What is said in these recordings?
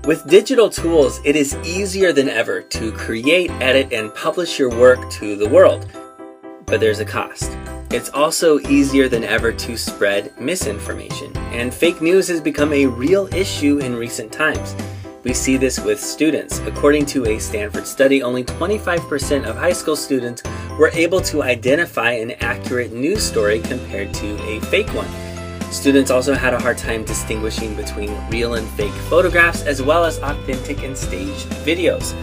With digital tools, it is easier than ever to create, edit, and publish your work to the world. But there's a cost. It's also easier than ever to spread misinformation, and fake news has become a real issue in recent times. We see this with students. According to a Stanford study, only 25% of high school students were able to identify an accurate news story compared to a fake one. Students also had a hard time distinguishing between real and fake photographs, as well as authentic and staged videos.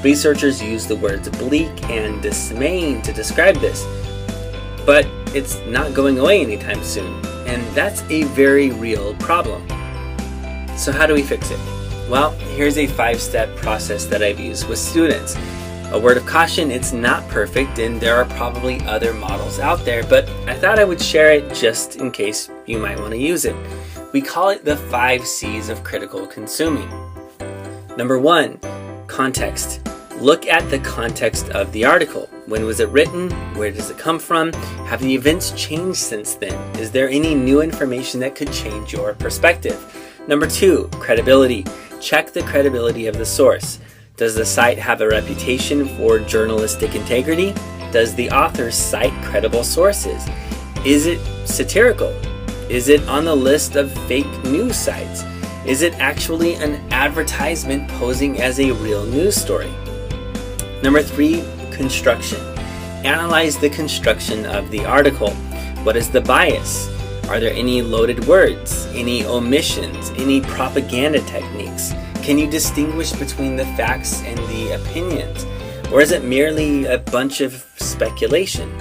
Researchers use the words bleak and dismaying to describe this, but it's not going away anytime soon, and that's a very real problem. So how do we fix it? Well, here's a 5-step process that I've used with students. A word of caution, it's not perfect, and there are probably other models out there, but I thought I would share it just in case you might want to use it. We call it the 5 C's of critical consuming. Number 1, context. Look at the context of the article. When was it written? Where does it come from? Have the events changed since then? Is there any new information that could change your perspective? Number 2, credibility. Check the credibility of the source. Does the site have a reputation for journalistic integrity? Does the author cite credible sources? Is it satirical? Is it on the list of fake news sites? Is it actually an advertisement posing as a real news story? Number 3, construction. Analyze the construction of the article. What is the bias? Are there any loaded words, any omissions, any propaganda techniques? Can you distinguish between the facts and the opinions? Or is it merely a bunch of speculation?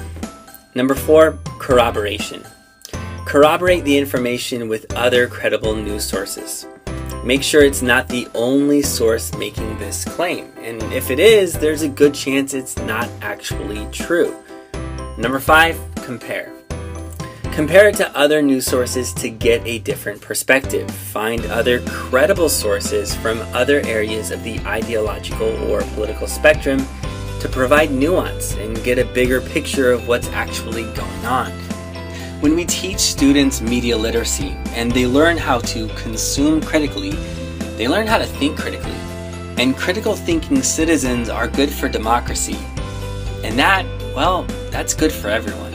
Number 4, corroboration. Corroborate the information with other credible news sources. Make sure it's not the only source making this claim, and if it is, there's a good chance it's not actually true. Number 5, compare. Compare it to other news sources to get a different perspective. Find other credible sources from other areas of the ideological or political spectrum to provide nuance and get a bigger picture of what's actually going on. When we teach students media literacy and they learn how to consume critically, they learn how to think critically. And critical thinking citizens are good for democracy. And that's good for everyone.